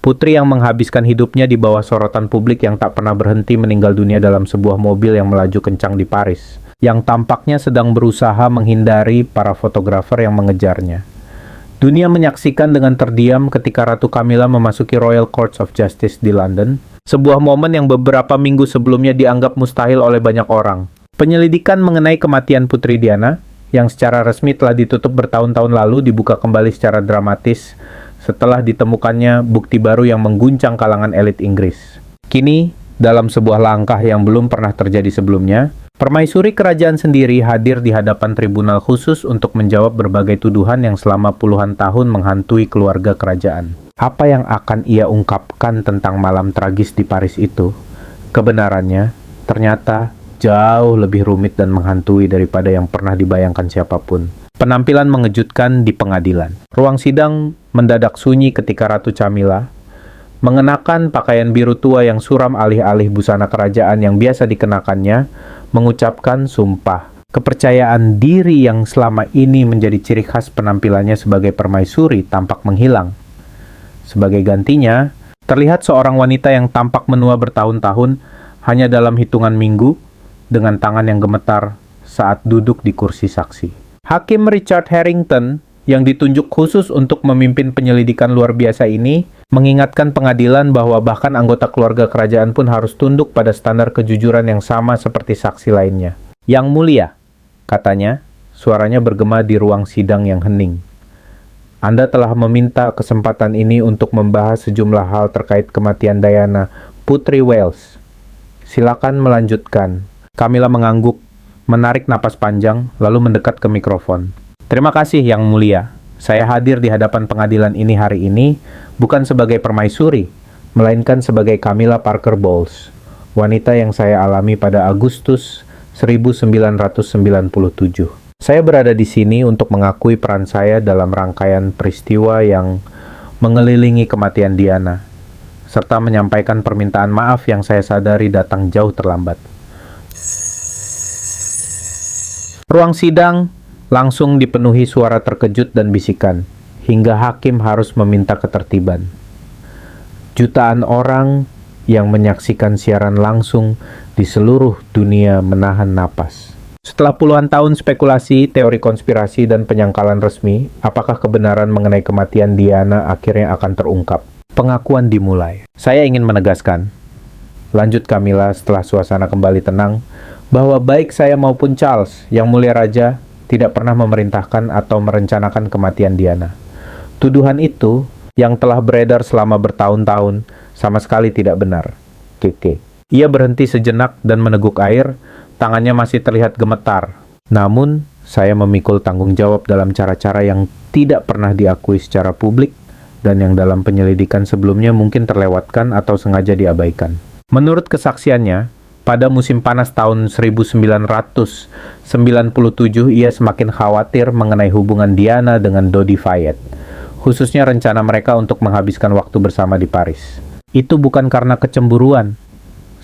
Putri yang menghabiskan hidupnya di bawah sorotan publik yang tak pernah berhenti meninggal dunia dalam sebuah mobil yang melaju kencang di Paris, yang tampaknya sedang berusaha menghindari para fotografer yang mengejarnya. Dunia menyaksikan dengan terdiam ketika Ratu Camilla memasuki Royal Courts of Justice di London, sebuah momen yang beberapa minggu sebelumnya dianggap mustahil oleh banyak orang. Penyelidikan mengenai kematian Putri Diana, yang secara resmi telah ditutup bertahun-tahun lalu, dibuka kembali secara dramatis setelah ditemukannya bukti baru yang mengguncang kalangan elit Inggris. Kini, dalam sebuah langkah yang belum pernah terjadi sebelumnya, permaisuri kerajaan sendiri hadir di hadapan tribunal khusus untuk menjawab berbagai tuduhan yang selama puluhan tahun menghantui keluarga kerajaan. Apa yang akan ia ungkapkan tentang malam tragis di Paris itu? Kebenarannya, ternyata jauh lebih rumit dan menghantui daripada yang pernah dibayangkan siapapun. Penampilan mengejutkan di pengadilan. Ruang sidang mendadak sunyi ketika Ratu Camilla, mengenakan pakaian biru tua yang suram alih-alih busana kerajaan yang biasa dikenakannya, mengucapkan sumpah. Kepercayaan diri yang selama ini menjadi ciri khas penampilannya sebagai permaisuri tampak menghilang. Sebagai gantinya, terlihat seorang wanita yang tampak menua bertahun-tahun hanya dalam hitungan minggu, dengan tangan yang gemetar saat duduk di kursi saksi. Hakim Richard Harrington, yang ditunjuk khusus untuk memimpin penyelidikan luar biasa ini, mengingatkan pengadilan bahwa bahkan anggota keluarga kerajaan pun harus tunduk pada standar kejujuran yang sama seperti saksi lainnya. "Yang mulia," katanya, suaranya bergema di ruang sidang yang hening. "Anda telah meminta kesempatan ini untuk membahas sejumlah hal terkait kematian Diana, Putri Wales. Silakan melanjutkan." Camilla mengangguk, menarik napas panjang, lalu mendekat ke mikrofon. "Terima kasih, Yang Mulia. Saya hadir di hadapan pengadilan ini hari ini bukan sebagai permaisuri, melainkan sebagai Camilla Parker Bowles, wanita yang saya alami pada Agustus 1997. Saya berada di sini untuk mengakui peran saya dalam rangkaian peristiwa yang mengelilingi kematian Diana, serta menyampaikan permintaan maaf yang saya sadari datang jauh terlambat." Ruang sidang langsung dipenuhi suara terkejut dan bisikan, hingga hakim harus meminta ketertiban. Jutaan orang yang menyaksikan siaran langsung di seluruh dunia menahan napas. Setelah puluhan tahun spekulasi, teori konspirasi, dan penyangkalan resmi, apakah kebenaran mengenai kematian Diana akhirnya akan terungkap? Pengakuan dimulai. "Saya ingin menegaskan," lanjut Camilla setelah suasana kembali tenang, "bahwa baik saya maupun Charles, Yang Mulia Raja, tidak pernah memerintahkan atau merencanakan kematian Diana. Tuduhan itu, yang telah beredar selama bertahun-tahun, sama sekali tidak benar." Keke. Ia berhenti sejenak dan meneguk air, tangannya masih terlihat gemetar. "Namun, saya memikul tanggung jawab dalam cara-cara yang tidak pernah diakui secara publik, dan yang dalam penyelidikan sebelumnya mungkin terlewatkan atau sengaja diabaikan." Menurut kesaksiannya, pada musim panas tahun 1997, ia semakin khawatir mengenai hubungan Diana dengan Dodi Fayed, khususnya rencana mereka untuk menghabiskan waktu bersama di Paris. "Itu bukan karena kecemburuan,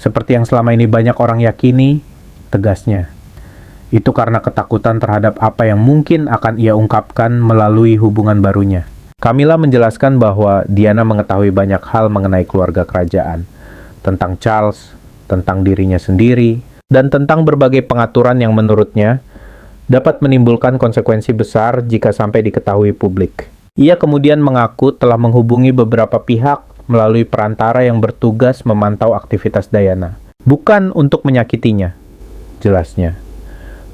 seperti yang selama ini banyak orang yakini," tegasnya. "Itu karena ketakutan terhadap apa yang mungkin akan ia ungkapkan melalui hubungan barunya." Camilla menjelaskan bahwa Diana mengetahui banyak hal mengenai keluarga kerajaan, tentang Charles, tentang dirinya sendiri, dan tentang berbagai pengaturan yang menurutnya dapat menimbulkan konsekuensi besar jika sampai diketahui publik. Ia kemudian mengaku telah menghubungi beberapa pihak melalui perantara yang bertugas memantau aktivitas Diana. "Bukan untuk menyakitinya," jelasnya,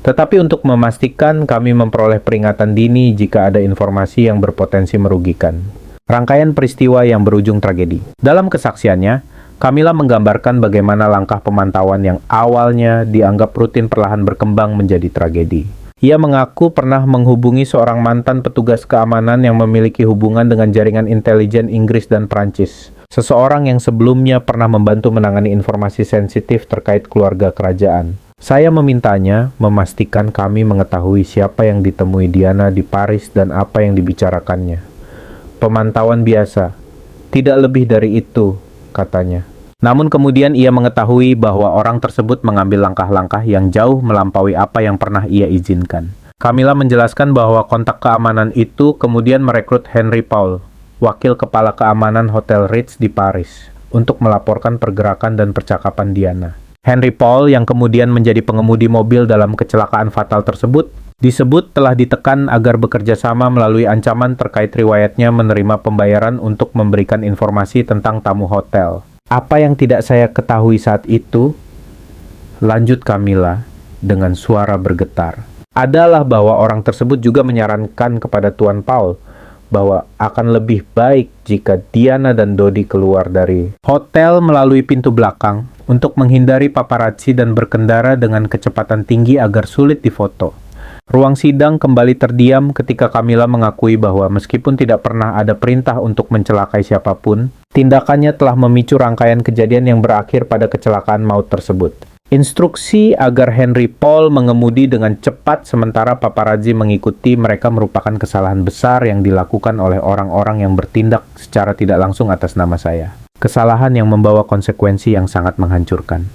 "tetapi untuk memastikan kami memperoleh peringatan dini jika ada informasi yang berpotensi merugikan." Rangkaian peristiwa yang berujung tragedi. Dalam kesaksiannya, Camilla menggambarkan bagaimana langkah pemantauan yang awalnya dianggap rutin perlahan berkembang menjadi tragedi. Ia mengaku pernah menghubungi seorang mantan petugas keamanan yang memiliki hubungan dengan jaringan intelijen Inggris dan Prancis. Seseorang yang sebelumnya pernah membantu menangani informasi sensitif terkait keluarga kerajaan. "Saya memintanya memastikan kami mengetahui siapa yang ditemui Diana di Paris dan apa yang dibicarakannya. Pemantauan biasa, tidak lebih dari itu," katanya. Namun kemudian ia mengetahui bahwa orang tersebut mengambil langkah-langkah yang jauh melampaui apa yang pernah ia izinkan. Camilla menjelaskan bahwa kontak keamanan itu kemudian merekrut Henry Paul, wakil kepala keamanan Hotel Ritz di Paris, untuk melaporkan pergerakan dan percakapan Diana. Henry Paul, yang kemudian menjadi pengemudi mobil dalam kecelakaan fatal tersebut, disebut telah ditekan agar bekerja sama melalui ancaman terkait riwayatnya menerima pembayaran untuk memberikan informasi tentang tamu hotel. Apa yang tidak saya ketahui saat itu, lanjut Camilla dengan suara bergetar, adalah bahwa orang tersebut juga menyarankan kepada Tuan Paul bahwa akan lebih baik jika Diana dan Dodi keluar dari hotel melalui pintu belakang untuk menghindari paparazzi dan berkendara dengan kecepatan tinggi agar sulit difoto. Ruang sidang kembali terdiam ketika Camilla mengakui bahwa meskipun tidak pernah ada perintah untuk mencelakai siapapun, tindakannya telah memicu rangkaian kejadian yang berakhir pada kecelakaan maut tersebut. Instruksi agar Henry Paul mengemudi dengan cepat sementara paparazzi mengikuti mereka merupakan kesalahan besar yang dilakukan oleh orang-orang yang bertindak secara tidak langsung atas nama saya. Kesalahan yang membawa konsekuensi yang sangat menghancurkan.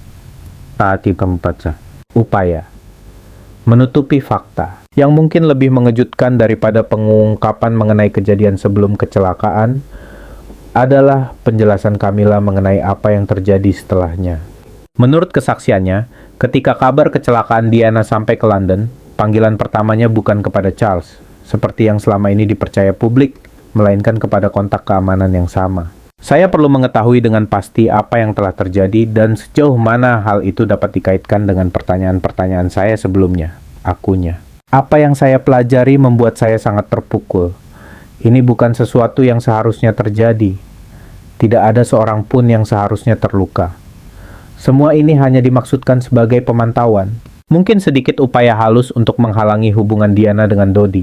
Taati keempat, upaya menutupi fakta yang mungkin lebih mengejutkan daripada pengungkapan mengenai kejadian sebelum kecelakaan adalah penjelasan Camilla mengenai apa yang terjadi setelahnya. Menurut kesaksiannya, ketika kabar kecelakaan Diana sampai ke London, panggilan pertamanya bukan kepada Charles, seperti yang selama ini dipercaya publik, melainkan kepada kontak keamanan yang sama. Saya perlu mengetahui dengan pasti apa yang telah terjadi dan sejauh mana hal itu dapat dikaitkan dengan pertanyaan-pertanyaan saya sebelumnya, akunya. Apa yang saya pelajari membuat saya sangat terpukul. Ini bukan sesuatu yang seharusnya terjadi. Tidak ada seorang pun yang seharusnya terluka. Semua ini hanya dimaksudkan sebagai pemantauan. Mungkin sedikit upaya halus untuk menghalangi hubungan Diana dengan Dodi.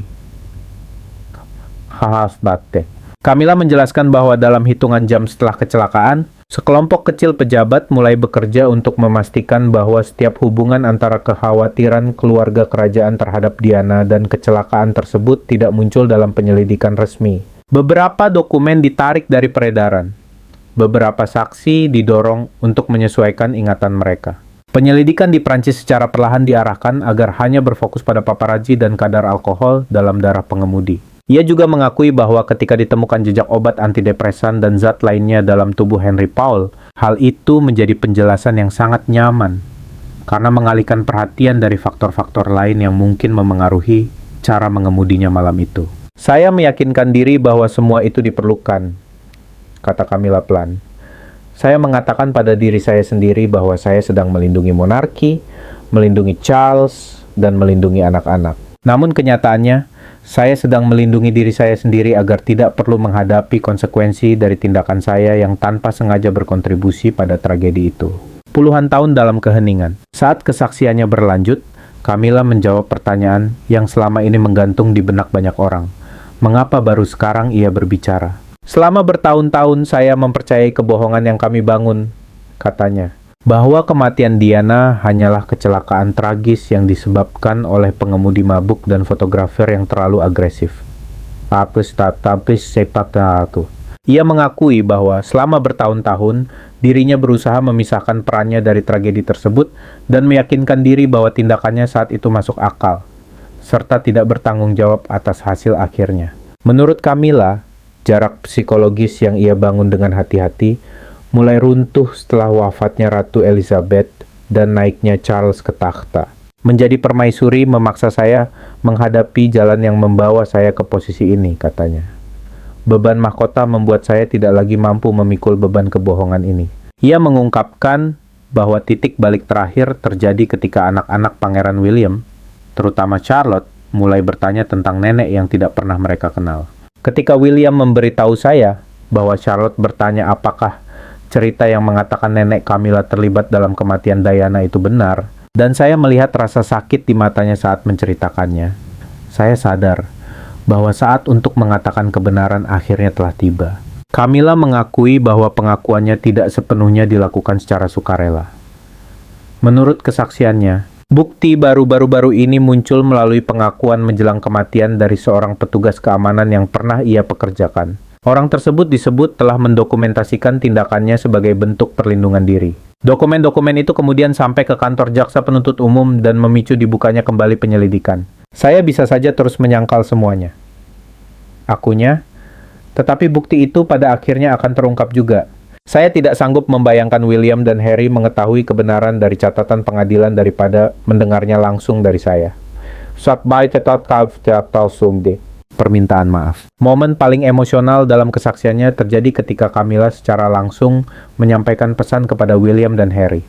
Camilla menjelaskan bahwa dalam hitungan jam setelah kecelakaan, sekelompok kecil pejabat mulai bekerja untuk memastikan bahwa setiap hubungan antara kekhawatiran keluarga kerajaan terhadap Diana dan kecelakaan tersebut tidak muncul dalam penyelidikan resmi. Beberapa dokumen ditarik dari peredaran. Beberapa saksi didorong untuk menyesuaikan ingatan mereka. Penyelidikan di Prancis secara perlahan diarahkan agar hanya berfokus pada paparazzi dan kadar alkohol dalam darah pengemudi. Ia juga mengakui bahwa ketika ditemukan jejak obat antidepresan dan zat lainnya dalam tubuh Henry Paul, hal itu menjadi penjelasan yang sangat nyaman karena mengalihkan perhatian dari faktor-faktor lain yang mungkin memengaruhi cara mengemudinya malam itu. Saya meyakinkan diri bahwa semua itu diperlukan, kata Camilla pelan. Saya mengatakan pada diri saya sendiri bahwa saya sedang melindungi monarki, melindungi Charles, dan melindungi anak-anak. Namun kenyataannya, saya sedang melindungi diri saya sendiri agar tidak perlu menghadapi konsekuensi dari tindakan saya yang tanpa sengaja berkontribusi pada tragedi itu. Puluhan tahun dalam keheningan. Saat kesaksiannya berlanjut, Camilla menjawab pertanyaan yang selama ini menggantung di benak banyak orang. Mengapa baru sekarang ia berbicara? Selama bertahun-tahun saya mempercayai kebohongan yang kami bangun, katanya. Bahwa kematian Diana hanyalah kecelakaan tragis yang disebabkan oleh pengemudi mabuk dan fotografer yang terlalu agresif. Ia mengakui bahwa selama bertahun-tahun, dirinya berusaha memisahkan perannya dari tragedi tersebut dan meyakinkan diri bahwa tindakannya saat itu masuk akal, serta tidak bertanggung jawab atas hasil akhirnya. Menurut Camilla, jarak psikologis yang ia bangun dengan hati-hati mulai runtuh setelah wafatnya Ratu Elizabeth dan naiknya Charles ke takhta. Menjadi permaisuri memaksa saya menghadapi jalan yang membawa saya ke posisi ini, katanya. Beban mahkota membuat saya tidak lagi mampu memikul beban kebohongan ini. Ia mengungkapkan bahwa titik balik terakhir terjadi ketika anak-anak Pangeran William, terutama Charlotte, mulai bertanya tentang nenek yang tidak pernah mereka kenal. Ketika William memberitahu saya bahwa Charlotte bertanya apakah cerita yang mengatakan nenek Camilla terlibat dalam kematian Diana itu benar, dan saya melihat rasa sakit di matanya saat menceritakannya, saya sadar bahwa saat untuk mengatakan kebenaran akhirnya telah tiba. Camilla mengakui bahwa pengakuannya tidak sepenuhnya dilakukan secara sukarela. Menurut kesaksiannya, bukti baru-baru ini muncul melalui pengakuan menjelang kematian dari seorang petugas keamanan yang pernah ia pekerjakan. Orang tersebut disebut telah mendokumentasikan tindakannya sebagai bentuk perlindungan diri. Dokumen-dokumen itu kemudian sampai ke kantor jaksa penuntut umum dan memicu dibukanya kembali penyelidikan. Saya bisa saja terus menyangkal semuanya, akunya, Tetapi bukti itu pada akhirnya akan terungkap juga. Saya tidak sanggup membayangkan William dan Harry mengetahui kebenaran dari catatan pengadilan daripada mendengarnya langsung dari saya. Permintaan maaf. Momen paling emosional dalam kesaksiannya terjadi ketika Camilla secara langsung menyampaikan pesan kepada William dan Harry.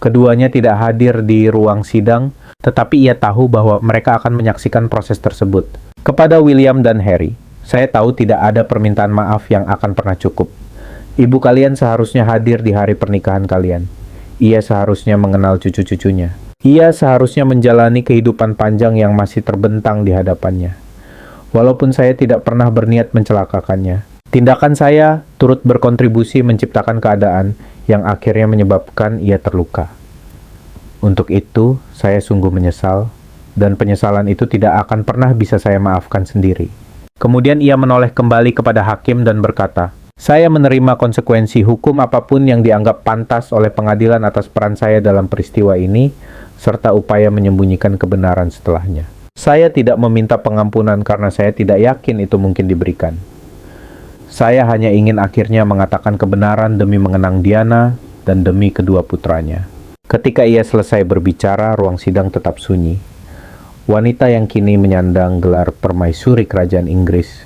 Keduanya tidak hadir di ruang sidang, tetapi ia tahu bahwa mereka akan menyaksikan proses tersebut. Kepada William dan Harry, saya tahu tidak ada permintaan maaf yang akan pernah cukup. Ibu kalian seharusnya hadir di hari pernikahan kalian. Ia seharusnya mengenal cucu-cucunya. Ia seharusnya menjalani kehidupan panjang yang masih terbentang di hadapannya. Walaupun saya tidak pernah berniat mencelakakannya, tindakan saya turut berkontribusi menciptakan keadaan yang akhirnya menyebabkan ia terluka. Untuk itu, saya sungguh menyesal, dan penyesalan itu tidak akan pernah bisa saya maafkan sendiri. Kemudian ia menoleh kembali kepada hakim dan berkata, "Saya menerima konsekuensi hukum apapun yang dianggap pantas oleh pengadilan atas peran saya dalam peristiwa ini, serta upaya menyembunyikan kebenaran setelahnya. Saya tidak meminta pengampunan karena saya tidak yakin itu mungkin diberikan. Saya hanya ingin akhirnya mengatakan kebenaran demi mengenang Diana dan demi kedua putranya." Ketika ia selesai berbicara, ruang sidang tetap sunyi. Wanita yang kini menyandang gelar permaisuri kerajaan Inggris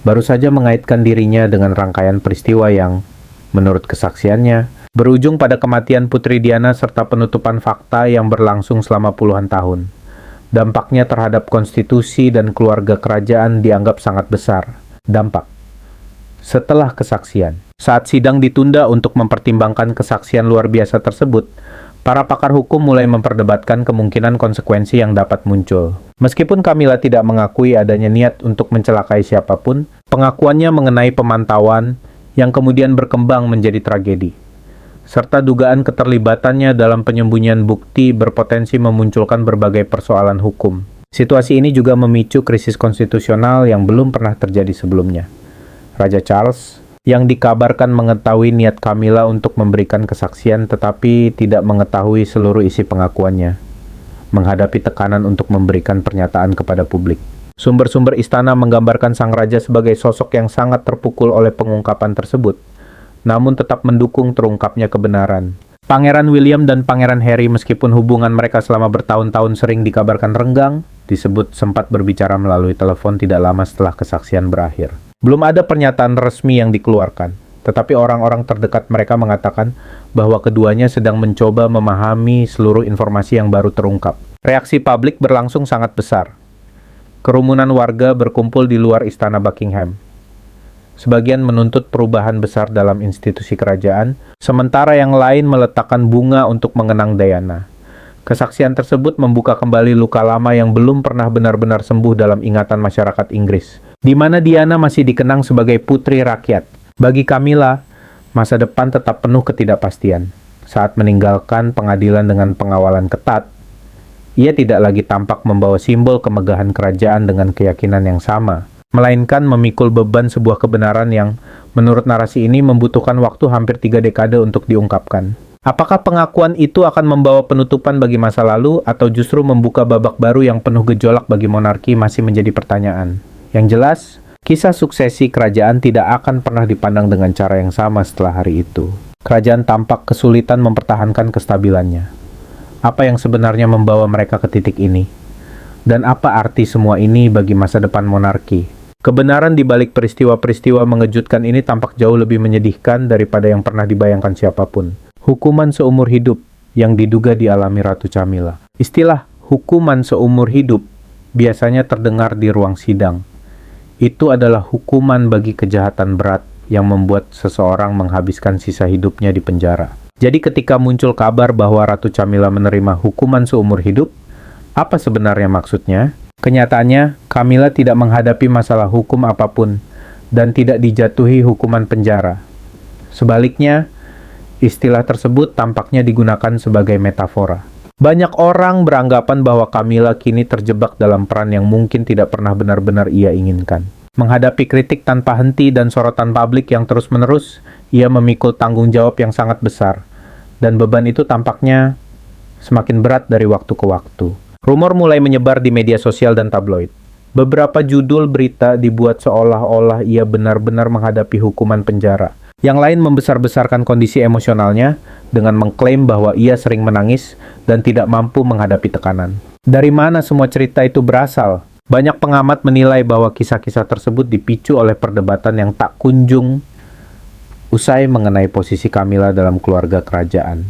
baru saja mengaitkan dirinya dengan rangkaian peristiwa yang, menurut kesaksiannya, berujung pada kematian Putri Diana serta penutupan fakta yang berlangsung selama puluhan tahun. Dampaknya terhadap konstitusi dan keluarga kerajaan dianggap sangat besar. Dampak. Setelah kesaksian, saat sidang ditunda untuk mempertimbangkan kesaksian luar biasa tersebut, para pakar hukum mulai memperdebatkan kemungkinan konsekuensi yang dapat muncul. Meskipun Camilla tidak mengakui adanya niat untuk mencelakai siapapun, pengakuannya mengenai pemantauan yang kemudian berkembang menjadi tragedi, serta dugaan keterlibatannya dalam penyembunyian bukti berpotensi memunculkan berbagai persoalan hukum. Situasi ini juga memicu krisis konstitusional yang belum pernah terjadi sebelumnya. Raja Charles, yang dikabarkan mengetahui niat Camilla untuk memberikan kesaksian tetapi tidak mengetahui seluruh isi pengakuannya, menghadapi tekanan untuk memberikan pernyataan kepada publik. Sumber-sumber istana menggambarkan sang raja sebagai sosok yang sangat terpukul oleh pengungkapan tersebut, namun tetap mendukung terungkapnya kebenaran. Pangeran William dan Pangeran Harry, meskipun hubungan mereka selama bertahun-tahun sering dikabarkan renggang, disebut sempat berbicara melalui telepon tidak lama setelah kesaksian berakhir. Belum ada pernyataan resmi yang dikeluarkan, tetapi orang-orang terdekat mereka mengatakan bahwa keduanya sedang mencoba memahami seluruh informasi yang baru terungkap. Reaksi publik berlangsung sangat besar. Kerumunan warga berkumpul di luar istana Buckingham. Sebagian menuntut perubahan besar dalam institusi kerajaan, sementara yang lain meletakkan bunga untuk mengenang Diana. Kesaksian tersebut membuka kembali luka lama yang belum pernah benar-benar sembuh dalam ingatan masyarakat Inggris, di mana Diana masih dikenang sebagai putri rakyat. Bagi Camilla, masa depan tetap penuh ketidakpastian. Saat meninggalkan pengadilan dengan pengawalan ketat, ia tidak lagi tampak membawa simbol kemegahan kerajaan dengan keyakinan yang sama, melainkan memikul beban sebuah kebenaran yang, menurut narasi ini, membutuhkan waktu hampir 3 dekade untuk diungkapkan. Apakah pengakuan itu akan membawa penutupan bagi masa lalu atau justru membuka babak baru yang penuh gejolak bagi monarki masih menjadi pertanyaan. Yang jelas, kisah suksesi kerajaan tidak akan pernah dipandang dengan cara yang sama setelah hari itu. Kerajaan tampak kesulitan mempertahankan kestabilannya. Apa yang sebenarnya membawa mereka ke titik ini? Dan apa arti semua ini bagi masa depan monarki? Kebenaran di balik peristiwa-peristiwa mengejutkan ini tampak jauh lebih menyedihkan daripada yang pernah dibayangkan siapapun. Hukuman seumur hidup yang diduga dialami Ratu Camilla. Istilah hukuman seumur hidup biasanya terdengar di ruang sidang. Itu adalah hukuman bagi kejahatan berat yang membuat seseorang menghabiskan sisa hidupnya di penjara. Jadi ketika muncul kabar bahwa Ratu Camilla menerima hukuman seumur hidup, apa sebenarnya maksudnya? Kenyataannya, Camilla tidak menghadapi masalah hukum apapun dan tidak dijatuhi hukuman penjara. Sebaliknya, istilah tersebut tampaknya digunakan sebagai metafora. Banyak orang beranggapan bahwa Camilla kini terjebak dalam peran yang mungkin tidak pernah benar-benar ia inginkan. Menghadapi kritik tanpa henti dan sorotan publik yang terus-menerus, ia memikul tanggung jawab yang sangat besar. Dan beban itu tampaknya semakin berat dari waktu ke waktu. Rumor mulai menyebar di media sosial dan tabloid. Beberapa judul berita dibuat seolah-olah ia benar-benar menghadapi hukuman penjara. Yang lain membesar-besarkan kondisi emosionalnya dengan mengklaim bahwa ia sering menangis dan tidak mampu menghadapi tekanan. Dari mana semua cerita itu berasal? Banyak pengamat menilai bahwa kisah-kisah tersebut dipicu oleh perdebatan yang tak kunjung usai mengenai posisi Camilla dalam keluarga kerajaan.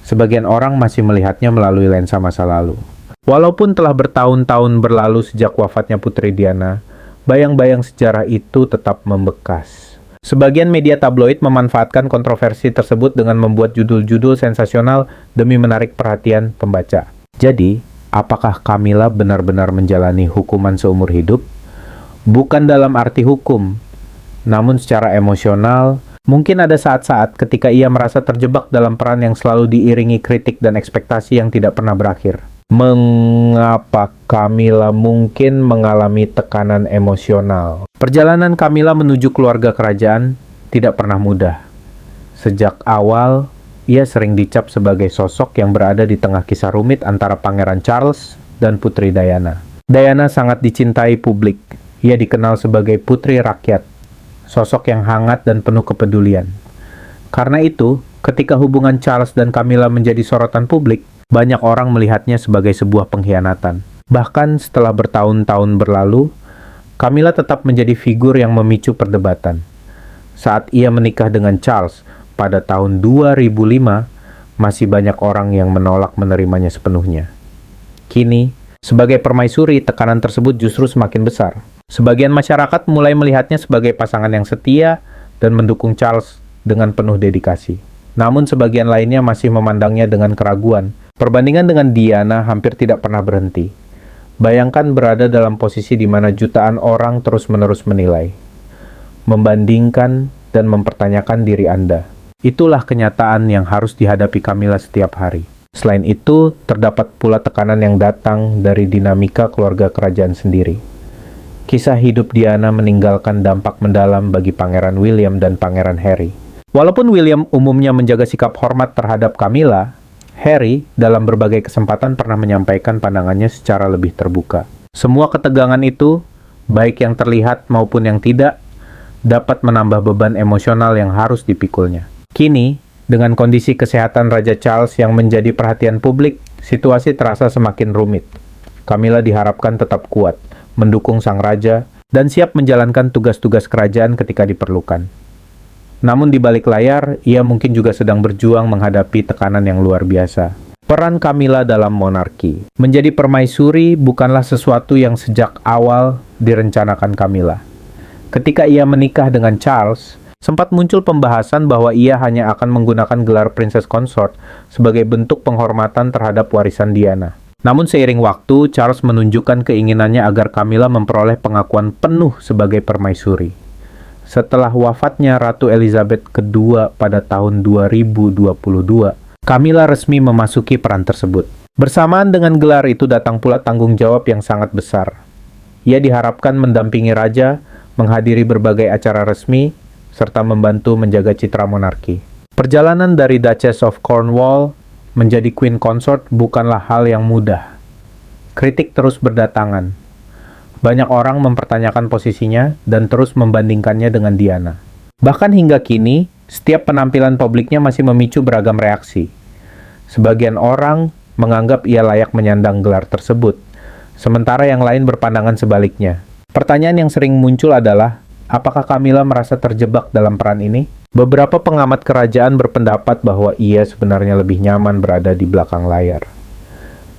Sebagian orang masih melihatnya melalui lensa masa lalu. Walaupun telah bertahun-tahun berlalu sejak wafatnya Putri Diana, bayang-bayang sejarah itu tetap membekas. Sebagian media tabloid memanfaatkan kontroversi tersebut dengan membuat judul-judul sensasional demi menarik perhatian pembaca. Jadi, apakah Camilla benar-benar menjalani hukuman seumur hidup? Bukan dalam arti hukum, namun secara emosional. Mungkin ada saat-saat ketika ia merasa terjebak dalam peran yang selalu diiringi kritik dan ekspektasi yang tidak pernah berakhir. Mengapa Camilla mungkin mengalami tekanan emosional? Perjalanan Camilla menuju keluarga kerajaan tidak pernah mudah. Sejak awal, ia sering dicap sebagai sosok yang berada di tengah kisah rumit antara Pangeran Charles dan Putri Diana. Diana sangat dicintai publik. Ia dikenal sebagai putri rakyat, sosok yang hangat dan penuh kepedulian. Karena itu, ketika hubungan Charles dan Camilla menjadi sorotan publik, banyak orang melihatnya sebagai sebuah pengkhianatan. Bahkan setelah bertahun-tahun berlalu, Camilla tetap menjadi figur yang memicu perdebatan. Saat ia menikah dengan Charles pada tahun 2005, masih banyak orang yang menolak menerimanya sepenuhnya. Kini, sebagai permaisuri, tekanan tersebut justru semakin besar. Sebagian masyarakat mulai melihatnya sebagai pasangan yang setia dan mendukung Charles dengan penuh dedikasi. Namun sebagian lainnya masih memandangnya dengan keraguan. Perbandingan dengan Diana hampir tidak pernah berhenti. Bayangkan berada dalam posisi di mana jutaan orang terus-menerus menilai, membandingkan, dan mempertanyakan diri Anda. Itulah kenyataan yang harus dihadapi Camilla setiap hari. Selain itu, terdapat pula tekanan yang datang dari dinamika keluarga kerajaan sendiri. Kisah hidup Diana meninggalkan dampak mendalam bagi Pangeran William dan Pangeran Harry. Walaupun William umumnya menjaga sikap hormat terhadap Camilla, Harry dalam berbagai kesempatan pernah menyampaikan pandangannya secara lebih terbuka. Semua ketegangan itu, baik yang terlihat maupun yang tidak, dapat menambah beban emosional yang harus dipikulnya. Kini, dengan kondisi kesehatan Raja Charles yang menjadi perhatian publik, situasi terasa semakin rumit. Camilla diharapkan tetap kuat, mendukung sang raja, dan siap menjalankan tugas-tugas kerajaan ketika diperlukan. Namun di balik layar, ia mungkin juga sedang berjuang menghadapi tekanan yang luar biasa. Peran Camilla dalam monarki. Menjadi permaisuri bukanlah sesuatu yang sejak awal direncanakan Camilla. Ketika ia menikah dengan Charles, sempat muncul pembahasan bahwa ia hanya akan menggunakan gelar Princess Consort sebagai bentuk penghormatan terhadap warisan Diana. Namun seiring waktu, Charles menunjukkan keinginannya agar Camilla memperoleh pengakuan penuh sebagai permaisuri. Setelah wafatnya Ratu Elizabeth II pada tahun 2022, Camilla resmi memasuki peran tersebut. Bersamaan dengan gelar itu datang pula tanggung jawab yang sangat besar. Ia diharapkan mendampingi raja, menghadiri berbagai acara resmi, serta membantu menjaga citra monarki. Perjalanan dari Duchess of Cornwall menjadi Queen Consort bukanlah hal yang mudah. Kritik terus berdatangan. Banyak orang mempertanyakan posisinya dan terus membandingkannya dengan Diana. Bahkan hingga kini, setiap penampilan publiknya masih memicu beragam reaksi. Sebagian orang menganggap ia layak menyandang gelar tersebut, sementara yang lain berpandangan sebaliknya. Pertanyaan yang sering muncul adalah, apakah Camilla merasa terjebak dalam peran ini? Beberapa pengamat kerajaan berpendapat bahwa ia sebenarnya lebih nyaman berada di belakang layar.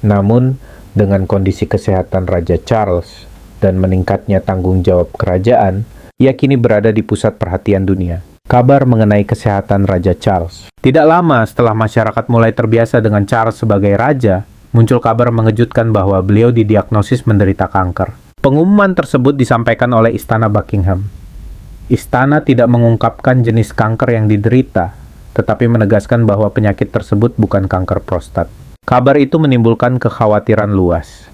Namun, dengan kondisi kesehatan Raja Charles dan meningkatnya tanggung jawab kerajaan, ia kini berada di pusat perhatian dunia. Kabar mengenai kesehatan Raja Charles. Tidak lama setelah masyarakat mulai terbiasa dengan Charles sebagai raja, muncul kabar mengejutkan bahwa beliau didiagnosis menderita kanker. Pengumuman tersebut disampaikan oleh Istana Buckingham. Istana tidak mengungkapkan jenis kanker yang diderita, tetapi menegaskan bahwa penyakit tersebut bukan kanker prostat. Kabar itu menimbulkan kekhawatiran luas.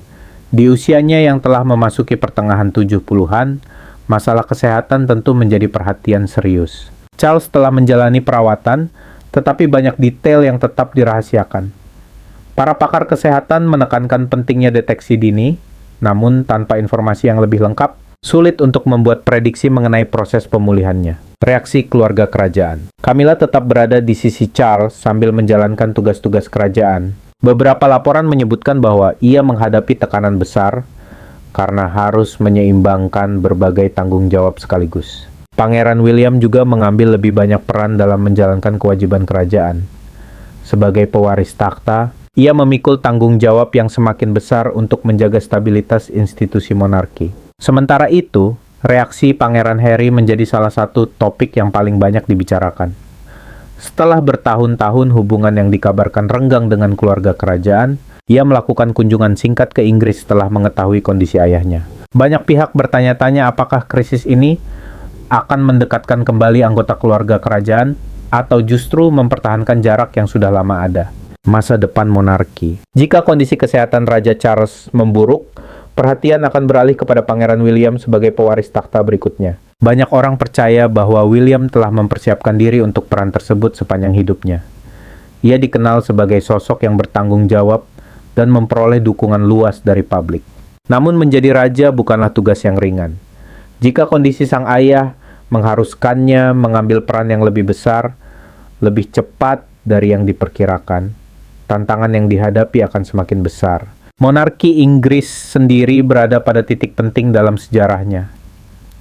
Di usianya yang telah memasuki pertengahan 70-an, masalah kesehatan tentu menjadi perhatian serius. Charles telah menjalani perawatan, tetapi banyak detail yang tetap dirahasiakan. Para pakar kesehatan menekankan pentingnya deteksi dini, Namun, tanpa informasi yang lebih lengkap, sulit untuk membuat prediksi mengenai proses pemulihannya. Reaksi keluarga kerajaan. Camilla tetap berada di sisi Charles sambil menjalankan tugas-tugas kerajaan. Beberapa laporan menyebutkan bahwa ia menghadapi tekanan besar karena harus menyeimbangkan berbagai tanggung jawab sekaligus. Pangeran William juga mengambil lebih banyak peran dalam menjalankan kewajiban kerajaan. Sebagai pewaris takhta, ia memikul tanggung jawab yang semakin besar untuk menjaga stabilitas institusi monarki. Sementara itu, reaksi Pangeran Harry menjadi salah satu topik yang paling banyak dibicarakan. Setelah bertahun-tahun hubungan yang dikabarkan renggang dengan keluarga kerajaan, ia melakukan kunjungan singkat ke Inggris setelah mengetahui kondisi ayahnya. Banyak pihak bertanya-tanya apakah krisis ini akan mendekatkan kembali anggota keluarga kerajaan atau justru mempertahankan jarak yang sudah lama ada. Masa depan monarki. Jika kondisi kesehatan Raja Charles memburuk, perhatian akan beralih kepada Pangeran William sebagai pewaris takhta berikutnya. Banyak orang percaya bahwa William telah mempersiapkan diri untuk peran tersebut sepanjang hidupnya. Ia dikenal sebagai sosok yang bertanggung jawab dan memperoleh dukungan luas dari publik. Namun menjadi raja bukanlah tugas yang ringan. Jika kondisi sang ayah mengharuskannya mengambil peran yang lebih besar, lebih cepat dari yang diperkirakan, tantangan yang dihadapi akan semakin besar. Monarki Inggris sendiri berada pada titik penting dalam sejarahnya.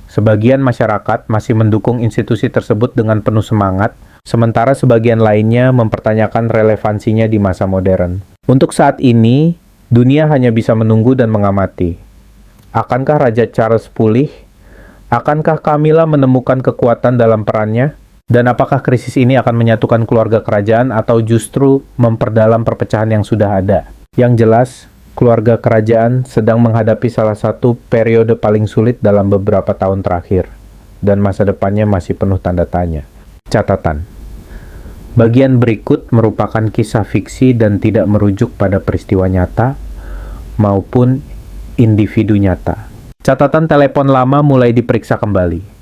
Sebagian masyarakat masih mendukung institusi tersebut dengan penuh semangat, sementara sebagian lainnya mempertanyakan relevansinya di masa modern. Untuk saat ini, dunia hanya bisa menunggu dan mengamati. Akankah Raja Charles pulih? Akankah Camilla menemukan kekuatan dalam perannya? Dan apakah krisis ini akan menyatukan keluarga kerajaan atau justru memperdalam perpecahan yang sudah ada? Yang jelas, keluarga kerajaan sedang menghadapi salah satu periode paling sulit dalam beberapa tahun terakhir, dan masa depannya masih penuh tanda tanya. Catatan. Bagian berikut merupakan kisah fiksi dan tidak merujuk pada peristiwa nyata maupun individu nyata. Catatan telepon lama mulai diperiksa kembali.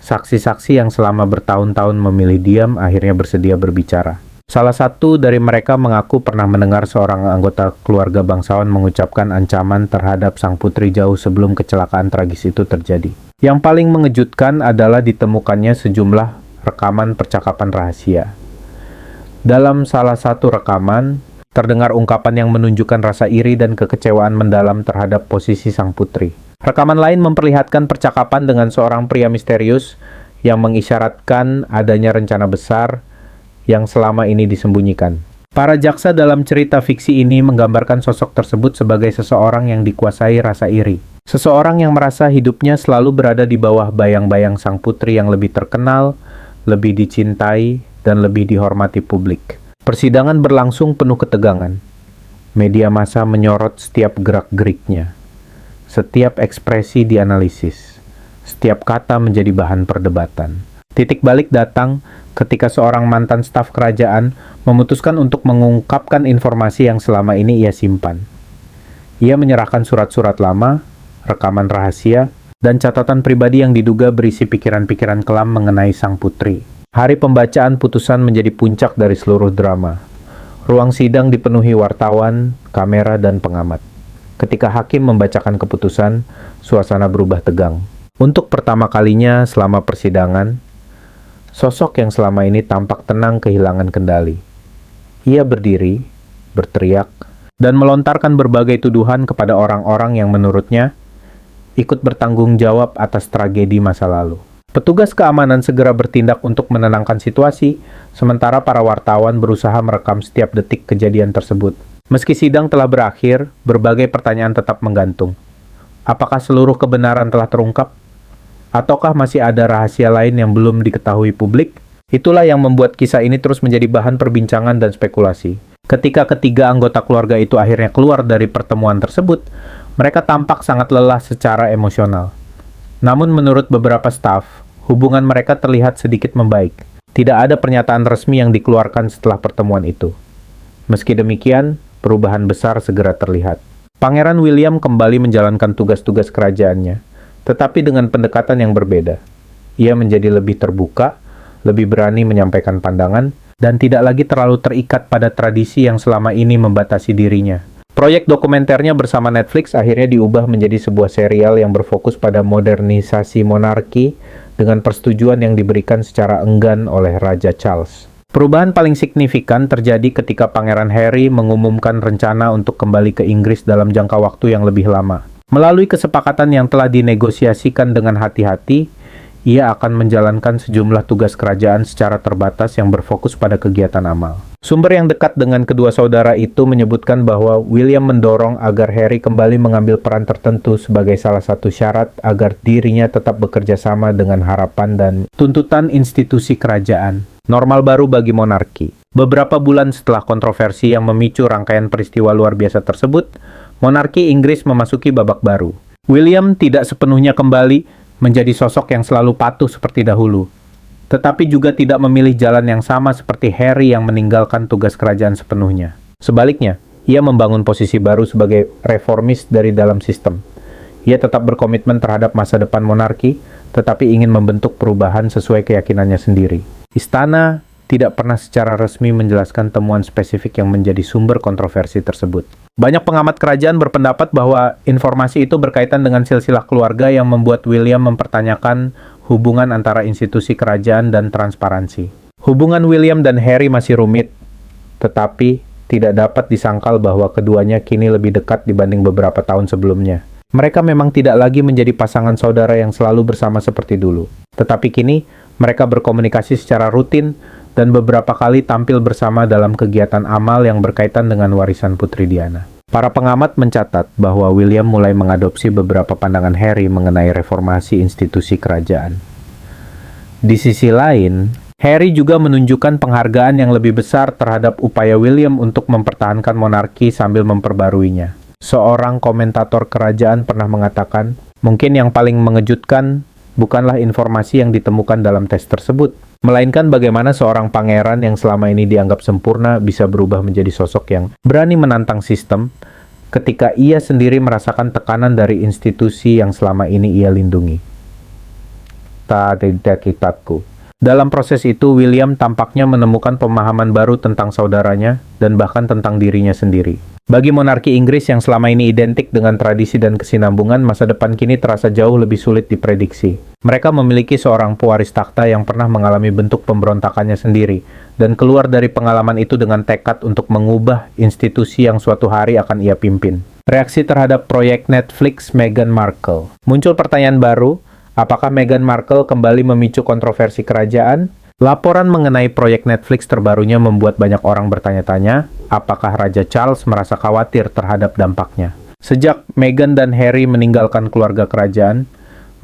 Saksi-saksi yang selama bertahun-tahun memilih diam akhirnya bersedia berbicara. Salah satu dari mereka mengaku pernah mendengar seorang anggota keluarga bangsawan mengucapkan ancaman terhadap sang putri jauh sebelum kecelakaan tragis itu terjadi. Yang paling mengejutkan adalah ditemukannya sejumlah rekaman percakapan rahasia. Dalam salah satu rekaman, terdengar ungkapan yang menunjukkan rasa iri dan kekecewaan mendalam terhadap posisi sang putri. Rekaman lain memperlihatkan percakapan dengan seorang pria misterius yang mengisyaratkan adanya rencana besar yang selama ini disembunyikan. Para jaksa dalam cerita fiksi ini menggambarkan sosok tersebut sebagai seseorang yang dikuasai rasa iri. Seseorang yang merasa hidupnya selalu berada di bawah bayang-bayang sang putri yang lebih terkenal, lebih dicintai, dan lebih dihormati publik. Persidangan berlangsung penuh ketegangan. Media massa menyorot setiap gerak-geriknya. Setiap ekspresi dianalisis. Setiap kata menjadi bahan perdebatan. Titik balik datang ketika seorang mantan staf kerajaan memutuskan untuk mengungkapkan informasi yang selama ini ia simpan. Ia menyerahkan surat-surat lama, rekaman rahasia, dan catatan pribadi yang diduga berisi pikiran-pikiran kelam mengenai sang putri. Hari pembacaan putusan menjadi puncak dari seluruh drama. Ruang sidang dipenuhi wartawan, kamera, dan pengamat. Ketika hakim membacakan keputusan, suasana berubah tegang. Untuk pertama kalinya selama persidangan, sosok yang selama ini tampak tenang kehilangan kendali. Ia berdiri, berteriak, dan melontarkan berbagai tuduhan kepada orang-orang yang menurutnya ikut bertanggung jawab atas tragedi masa lalu. Petugas keamanan segera bertindak untuk menenangkan situasi, sementara para wartawan berusaha merekam setiap detik kejadian tersebut. Meski sidang telah berakhir, berbagai pertanyaan tetap menggantung. Apakah seluruh kebenaran telah terungkap? Ataukah masih ada rahasia lain yang belum diketahui publik? Itulah yang membuat kisah ini terus menjadi bahan perbincangan dan spekulasi. Ketika ketiga anggota keluarga itu akhirnya keluar dari pertemuan tersebut, mereka tampak sangat lelah secara emosional. Namun menurut beberapa staf, hubungan mereka terlihat sedikit membaik. Tidak ada pernyataan resmi yang dikeluarkan setelah pertemuan itu. Meski demikian, perubahan besar segera terlihat. Pangeran William kembali menjalankan tugas-tugas kerajaannya, tetapi dengan pendekatan yang berbeda. Ia menjadi lebih terbuka, lebih berani menyampaikan pandangan, dan tidak lagi terlalu terikat pada tradisi yang selama ini membatasi dirinya. Proyek dokumenternya bersama Netflix akhirnya diubah menjadi sebuah serial yang berfokus pada modernisasi monarki dengan persetujuan yang diberikan secara enggan oleh Raja Charles. Perubahan paling signifikan terjadi ketika Pangeran Harry mengumumkan rencana untuk kembali ke Inggris dalam jangka waktu yang lebih lama. Melalui kesepakatan yang telah dinegosiasikan dengan hati-hati, ia akan menjalankan sejumlah tugas kerajaan secara terbatas yang berfokus pada kegiatan amal. Sumber yang dekat dengan kedua saudara itu menyebutkan bahwa William mendorong agar Harry kembali mengambil peran tertentu sebagai salah satu syarat agar dirinya tetap bekerja sama dengan harapan dan tuntutan institusi kerajaan. Normal baru bagi monarki. Beberapa bulan setelah kontroversi yang memicu rangkaian peristiwa luar biasa tersebut, monarki Inggris memasuki babak baru. William tidak sepenuhnya kembali menjadi sosok yang selalu patuh seperti dahulu, tetapi juga tidak memilih jalan yang sama seperti Harry yang meninggalkan tugas kerajaan sepenuhnya. Sebaliknya, ia membangun posisi baru sebagai reformis dari dalam sistem. Ia tetap berkomitmen terhadap masa depan monarki, tetapi ingin membentuk perubahan sesuai keyakinannya sendiri. Istana tidak pernah secara resmi menjelaskan temuan spesifik yang menjadi sumber kontroversi tersebut. Banyak pengamat kerajaan berpendapat bahwa informasi itu berkaitan dengan silsilah keluarga yang membuat William mempertanyakan hubungan antara institusi kerajaan dan transparansi. Hubungan William dan Harry masih rumit, tetapi tidak dapat disangkal bahwa keduanya kini lebih dekat dibanding beberapa tahun sebelumnya. Mereka memang tidak lagi menjadi pasangan saudara yang selalu bersama seperti dulu. Tetapi kini, mereka berkomunikasi secara rutin dan beberapa kali tampil bersama dalam kegiatan amal yang berkaitan dengan warisan Putri Diana. Para pengamat mencatat bahwa William mulai mengadopsi beberapa pandangan Harry mengenai reformasi institusi kerajaan. Di sisi lain, Harry juga menunjukkan penghargaan yang lebih besar terhadap upaya William untuk mempertahankan monarki sambil memperbaruinya. Seorang komentator kerajaan pernah mengatakan, mungkin yang paling mengejutkan bukanlah informasi yang ditemukan dalam tes tersebut, melainkan bagaimana seorang pangeran yang selama ini dianggap sempurna bisa berubah menjadi sosok yang berani menantang sistem ketika ia sendiri merasakan tekanan dari institusi yang selama ini ia lindungi. Dalam proses itu, William tampaknya menemukan pemahaman baru tentang saudaranya dan bahkan tentang dirinya sendiri. Bagi monarki Inggris yang selama ini identik dengan tradisi dan kesinambungan, masa depan kini terasa jauh lebih sulit diprediksi. Mereka memiliki seorang pewaris takhta yang pernah mengalami bentuk pemberontakannya sendiri, dan keluar dari pengalaman itu dengan tekad untuk mengubah institusi yang suatu hari akan ia pimpin. Reaksi terhadap proyek Netflix Meghan Markle. Muncul pertanyaan baru, apakah Meghan Markle kembali memicu kontroversi kerajaan? Laporan mengenai proyek Netflix terbarunya membuat banyak orang bertanya-tanya, apakah Raja Charles merasa khawatir terhadap dampaknya. Sejak Meghan dan Harry meninggalkan keluarga kerajaan,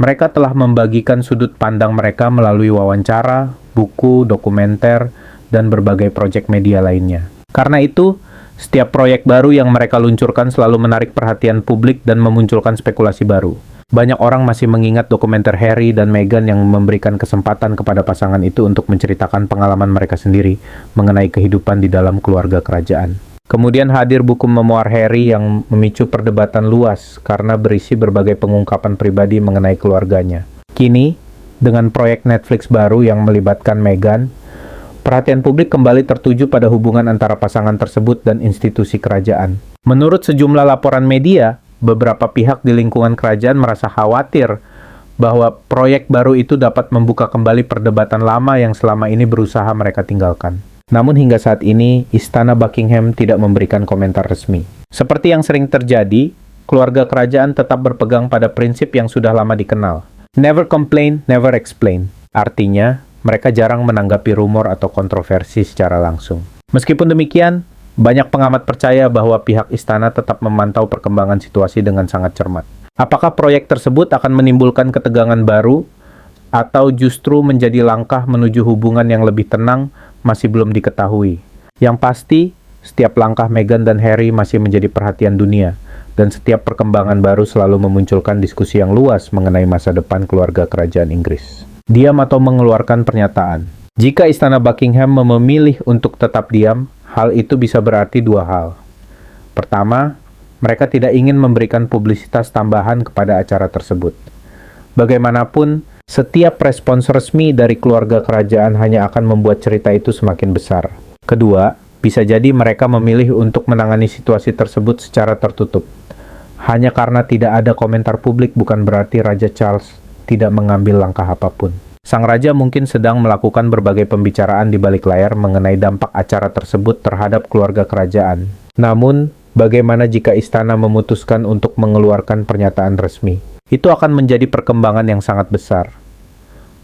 mereka telah membagikan sudut pandang mereka melalui wawancara, buku, dokumenter, dan berbagai proyek media lainnya. Karena itu, setiap proyek baru yang mereka luncurkan selalu menarik perhatian publik dan memunculkan spekulasi baru. Banyak orang masih mengingat dokumenter Harry dan Meghan yang memberikan kesempatan kepada pasangan itu untuk menceritakan pengalaman mereka sendiri mengenai kehidupan di dalam keluarga kerajaan. Kemudian hadir buku memoir Harry yang memicu perdebatan luas karena berisi berbagai pengungkapan pribadi mengenai keluarganya. Kini, dengan proyek Netflix baru yang melibatkan Meghan, perhatian publik kembali tertuju pada hubungan antara pasangan tersebut dan institusi kerajaan. Menurut sejumlah laporan media, beberapa pihak di lingkungan kerajaan merasa khawatir bahwa proyek baru itu dapat membuka kembali perdebatan lama yang selama ini berusaha mereka tinggalkan. Namun hingga saat ini, Istana Buckingham tidak memberikan komentar resmi. Seperti yang sering terjadi, keluarga kerajaan tetap berpegang pada prinsip yang sudah lama dikenal. Never complain, never explain. Artinya, mereka jarang menanggapi rumor atau kontroversi secara langsung. Meskipun demikian, banyak pengamat percaya bahwa pihak istana tetap memantau perkembangan situasi dengan sangat cermat. Apakah proyek tersebut akan menimbulkan ketegangan baru atau justru menjadi langkah menuju hubungan yang lebih tenang masih belum diketahui. Yang pasti, setiap langkah Meghan dan Harry masih menjadi perhatian dunia, dan setiap perkembangan baru selalu memunculkan diskusi yang luas mengenai masa depan keluarga kerajaan Inggris. Diam atau mengeluarkan pernyataan. Jika Istana Buckingham memilih untuk tetap diam, hal itu bisa berarti dua hal. Pertama, mereka tidak ingin memberikan publisitas tambahan kepada acara tersebut. Bagaimanapun, setiap respons resmi dari keluarga kerajaan hanya akan membuat cerita itu semakin besar. Kedua, Bisa jadi mereka memilih untuk menangani situasi tersebut secara tertutup. Hanya karena tidak ada komentar publik bukan berarti Raja Charles tidak mengambil langkah apapun. Sang raja mungkin sedang melakukan berbagai pembicaraan di balik layar mengenai dampak acara tersebut terhadap keluarga kerajaan. Namun, bagaimana jika istana memutuskan untuk mengeluarkan pernyataan resmi? Itu akan menjadi perkembangan yang sangat besar.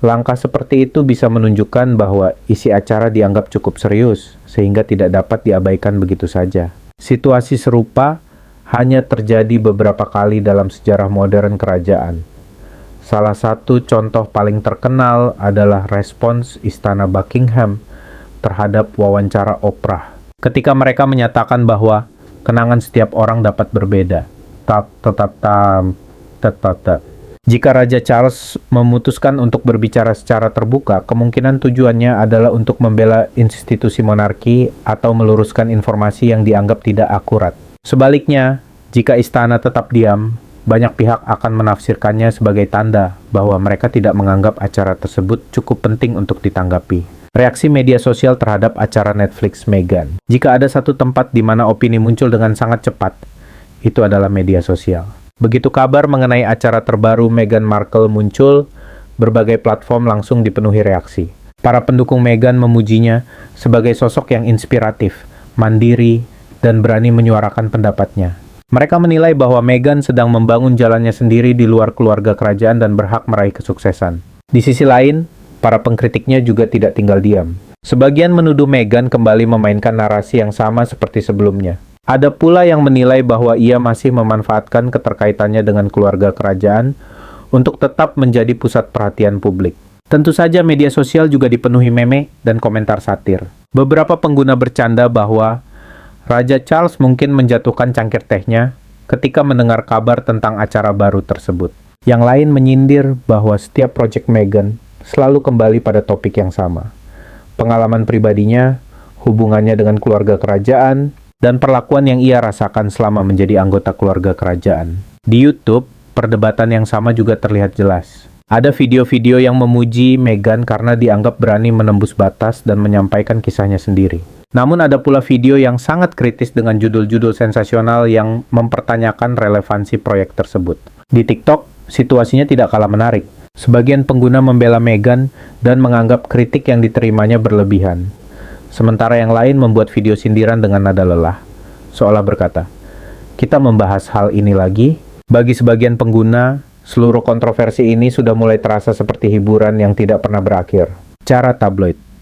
Langkah seperti itu bisa menunjukkan bahwa isi acara dianggap cukup serius, sehingga tidak dapat diabaikan begitu saja. Situasi serupa hanya terjadi beberapa kali dalam sejarah modern kerajaan. Salah satu contoh paling terkenal adalah respons Istana Buckingham terhadap wawancara Oprah. Ketika mereka menyatakan bahwa kenangan setiap orang dapat berbeda. Jika Raja Charles memutuskan untuk berbicara secara terbuka, kemungkinan tujuannya adalah untuk membela institusi monarki atau meluruskan informasi yang dianggap tidak akurat. Sebaliknya, jika istana tetap diam, banyak pihak akan menafsirkannya sebagai tanda bahwa mereka tidak menganggap acara tersebut cukup penting untuk ditanggapi. Reaksi media sosial terhadap acara Netflix Meghan. Jika ada satu tempat di mana opini muncul dengan sangat cepat, itu adalah media sosial. Begitu kabar mengenai acara terbaru Meghan Markle muncul, berbagai platform langsung dipenuhi reaksi. Para pendukung Meghan memujinya sebagai sosok yang inspiratif, mandiri, dan berani menyuarakan pendapatnya. Mereka menilai bahwa Meghan sedang membangun jalannya sendiri di luar keluarga kerajaan dan berhak meraih kesuksesan. Di sisi lain, para pengkritiknya juga tidak tinggal diam. Sebagian menuduh Meghan kembali memainkan narasi yang sama seperti sebelumnya. Ada pula yang menilai bahwa ia masih memanfaatkan keterkaitannya dengan keluarga kerajaan untuk tetap menjadi pusat perhatian publik. Tentu saja media sosial juga dipenuhi meme dan komentar satir. Beberapa pengguna bercanda bahwa Raja Charles mungkin menjatuhkan cangkir tehnya ketika mendengar kabar tentang acara baru tersebut. Yang lain menyindir bahwa setiap proyek Meghan selalu kembali pada topik yang sama. Pengalaman pribadinya, hubungannya dengan keluarga kerajaan, dan perlakuan yang ia rasakan selama menjadi anggota keluarga kerajaan. Di YouTube, perdebatan yang sama juga terlihat jelas. Ada video-video yang memuji Meghan karena dianggap berani menembus batas dan menyampaikan kisahnya sendiri. Namun ada pula video yang sangat kritis dengan judul-judul sensasional yang mempertanyakan relevansi proyek tersebut. Di TikTok, situasinya tidak kalah menarik. Sebagian pengguna membela Meghan dan menganggap kritik yang diterimanya berlebihan. Sementara yang lain membuat video sindiran dengan nada lelah, seolah berkata, "Kita membahas hal ini lagi." Bagi sebagian pengguna, seluruh kontroversi ini sudah mulai terasa seperti hiburan yang tidak pernah berakhir. Cara tabloid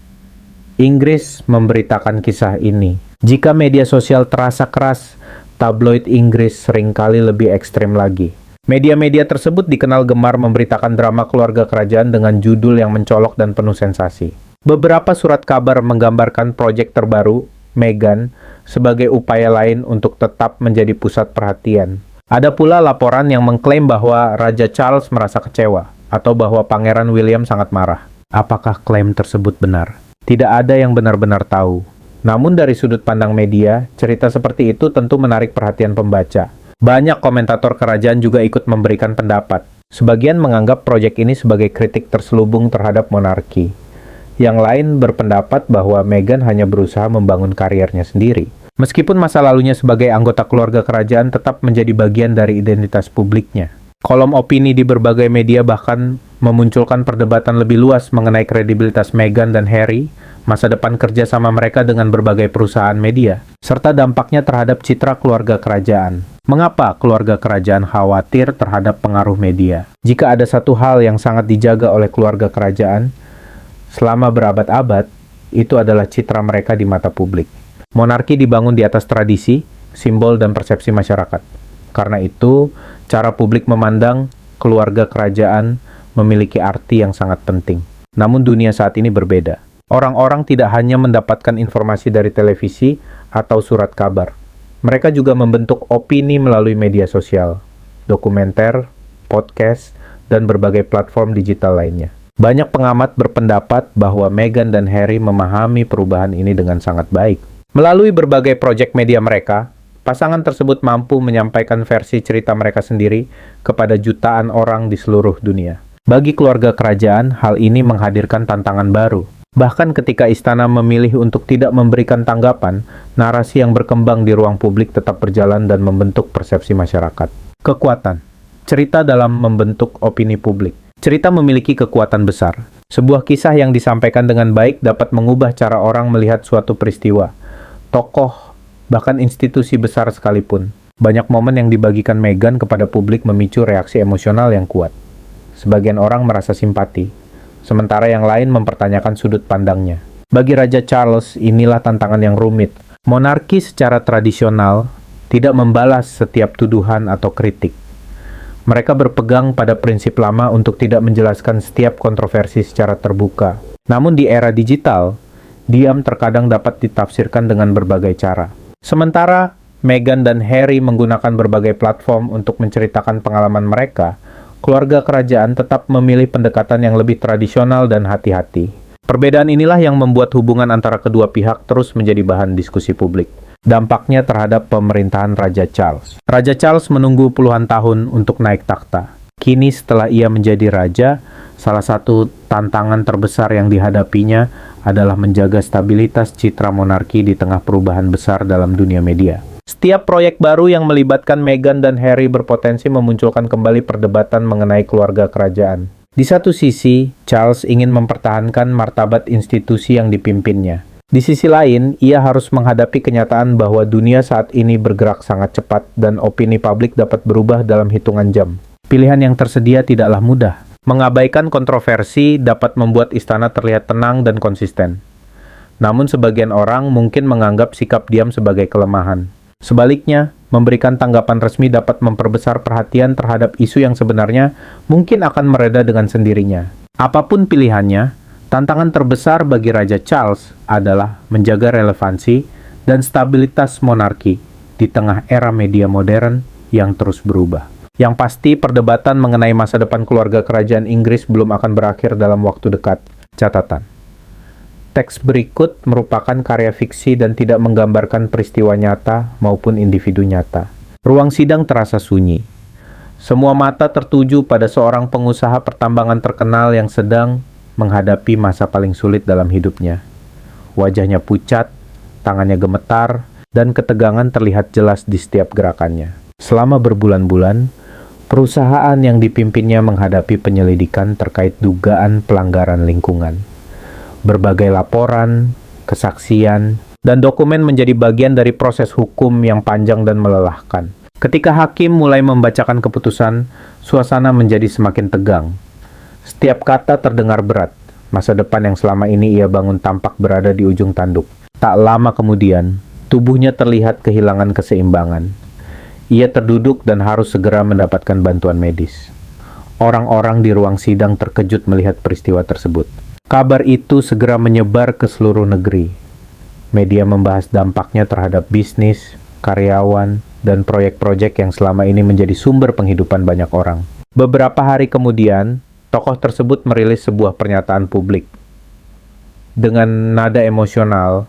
Inggris memberitakan kisah ini. Jika media sosial terasa keras, tabloid Inggris seringkali lebih ekstrem lagi. Media-media tersebut dikenal gemar memberitakan drama keluarga kerajaan dengan judul yang mencolok dan penuh sensasi. Beberapa surat kabar menggambarkan proyek terbaru, Meghan, sebagai upaya lain untuk tetap menjadi pusat perhatian. Ada pula laporan yang mengklaim bahwa Raja Charles merasa kecewa, atau bahwa Pangeran William sangat marah. Apakah klaim tersebut benar? Tidak ada yang benar-benar tahu. Namun dari sudut pandang media, cerita seperti itu tentu menarik perhatian pembaca. Banyak komentator kerajaan juga ikut memberikan pendapat. Sebagian menganggap proyek ini sebagai kritik terselubung terhadap monarki. Yang lain berpendapat bahwa Meghan hanya berusaha membangun kariernya sendiri. Meskipun masa lalunya sebagai anggota keluarga kerajaan tetap menjadi bagian dari identitas publiknya. Kolom opini di berbagai media bahkan memunculkan perdebatan lebih luas mengenai kredibilitas Meghan dan Harry, masa depan kerjasama mereka dengan berbagai perusahaan media, serta dampaknya terhadap citra keluarga kerajaan. Mengapa keluarga kerajaan khawatir terhadap pengaruh media? Jika ada satu hal yang sangat dijaga oleh keluarga kerajaan, selama berabad-abad, itu adalah citra mereka di mata publik. Monarki dibangun di atas tradisi, simbol, dan persepsi masyarakat. Karena itu, cara publik memandang keluarga kerajaan memiliki arti yang sangat penting. Namun dunia saat ini berbeda. Orang-orang tidak hanya mendapatkan informasi dari televisi atau surat kabar. Mereka juga membentuk opini melalui media sosial, dokumenter, podcast, dan berbagai platform digital lainnya. Banyak pengamat berpendapat bahwa Meghan dan Harry memahami perubahan ini dengan sangat baik. Melalui berbagai proyek media mereka, pasangan tersebut mampu menyampaikan versi cerita mereka sendiri kepada jutaan orang di seluruh dunia. Bagi keluarga kerajaan, hal ini menghadirkan tantangan baru. Bahkan ketika istana memilih untuk tidak memberikan tanggapan, narasi yang berkembang di ruang publik tetap berjalan dan membentuk persepsi masyarakat. Kekuatan. Cerita dalam membentuk opini publik. Cerita memiliki kekuatan besar. Sebuah kisah yang disampaikan dengan baik dapat mengubah cara orang melihat suatu peristiwa. Tokoh, bahkan institusi besar sekalipun. Banyak momen yang dibagikan Meghan kepada publik memicu reaksi emosional yang kuat. Sebagian orang merasa simpati, sementara yang lain mempertanyakan sudut pandangnya. Bagi Raja Charles, inilah tantangan yang rumit. Monarki secara tradisional tidak membalas setiap tuduhan atau kritik. Mereka berpegang pada prinsip lama untuk tidak menjelaskan setiap kontroversi secara terbuka. Namun di era digital, diam terkadang dapat ditafsirkan dengan berbagai cara. Sementara Meghan dan Harry menggunakan berbagai platform untuk menceritakan pengalaman mereka, keluarga kerajaan tetap memilih pendekatan yang lebih tradisional dan hati-hati. Perbedaan inilah yang membuat hubungan antara kedua pihak terus menjadi bahan diskusi publik. Dampaknya terhadap pemerintahan Raja Charles. Raja Charles menunggu puluhan tahun untuk naik takhta. Kini setelah ia menjadi raja, salah satu tantangan terbesar yang dihadapinya adalah menjaga stabilitas citra monarki di tengah perubahan besar dalam dunia media. Setiap proyek baru yang melibatkan Meghan dan Harry berpotensi memunculkan kembali perdebatan mengenai keluarga kerajaan. Di satu sisi, Charles ingin mempertahankan martabat institusi yang dipimpinnya. Di sisi lain, ia harus menghadapi kenyataan bahwa dunia saat ini bergerak sangat cepat dan opini publik dapat berubah dalam hitungan jam. Pilihan yang tersedia tidaklah mudah. Mengabaikan kontroversi dapat membuat istana terlihat tenang dan konsisten. Namun sebagian orang mungkin menganggap sikap diam sebagai kelemahan. Sebaliknya, memberikan tanggapan resmi dapat memperbesar perhatian terhadap isu yang sebenarnya mungkin akan mereda dengan sendirinya. Apapun pilihannya, tantangan terbesar bagi Raja Charles adalah menjaga relevansi dan stabilitas monarki di tengah era media modern yang terus berubah. Yang pasti, perdebatan mengenai masa depan keluarga kerajaan Inggris belum akan berakhir dalam waktu dekat. Catatan. Teks berikut merupakan karya fiksi dan tidak menggambarkan peristiwa nyata maupun individu nyata. Ruang sidang terasa sunyi. Semua mata tertuju pada seorang pengusaha pertambangan terkenal yang sedang menghadapi masa paling sulit dalam hidupnya. Wajahnya pucat, tangannya gemetar, dan ketegangan terlihat jelas di setiap gerakannya. Selama berbulan-bulan, perusahaan yang dipimpinnya menghadapi penyelidikan terkait dugaan pelanggaran lingkungan. Berbagai laporan, kesaksian, dan dokumen menjadi bagian dari proses hukum yang panjang dan melelahkan. Ketika hakim mulai membacakan keputusan, suasana menjadi semakin tegang. Setiap kata terdengar berat. Masa depan yang selama ini ia bangun tampak berada di ujung tanduk. Tak lama kemudian, tubuhnya terlihat kehilangan keseimbangan. Ia terduduk dan harus segera mendapatkan bantuan medis. Orang-orang di ruang sidang terkejut melihat peristiwa tersebut. Kabar itu segera menyebar ke seluruh negeri. Media membahas dampaknya terhadap bisnis, karyawan, dan proyek-proyek yang selama ini menjadi sumber penghidupan banyak orang. Beberapa hari kemudian, tokoh tersebut merilis sebuah pernyataan publik. Dengan nada emosional,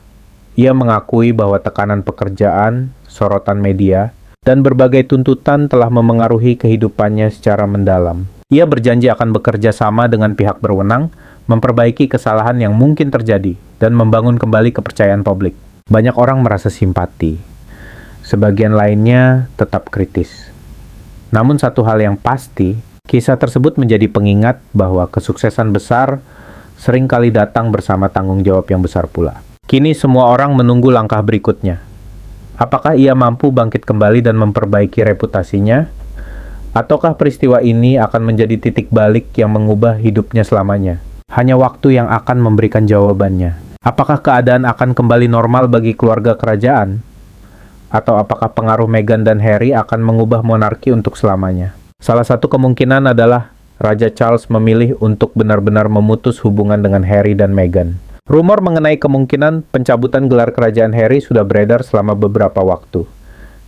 ia mengakui bahwa tekanan pekerjaan, sorotan media, dan berbagai tuntutan telah memengaruhi kehidupannya secara mendalam. Ia berjanji akan bekerja sama dengan pihak berwenang, memperbaiki kesalahan yang mungkin terjadi, dan membangun kembali kepercayaan publik. Banyak orang merasa simpati. Sebagian lainnya tetap kritis. Namun satu hal yang pasti, kisah tersebut menjadi pengingat bahwa kesuksesan besar seringkali datang bersama tanggung jawab yang besar pula. Kini semua orang menunggu langkah berikutnya. Apakah ia mampu bangkit kembali dan memperbaiki reputasinya? Ataukah peristiwa ini akan menjadi titik balik yang mengubah hidupnya selamanya? Hanya waktu yang akan memberikan jawabannya. Apakah keadaan akan kembali normal bagi keluarga kerajaan? Atau apakah pengaruh Meghan dan Harry akan mengubah monarki untuk selamanya? Salah satu kemungkinan adalah Raja Charles memilih untuk benar-benar memutus hubungan dengan Harry dan Meghan. Rumor mengenai kemungkinan pencabutan gelar kerajaan Harry sudah beredar selama beberapa waktu.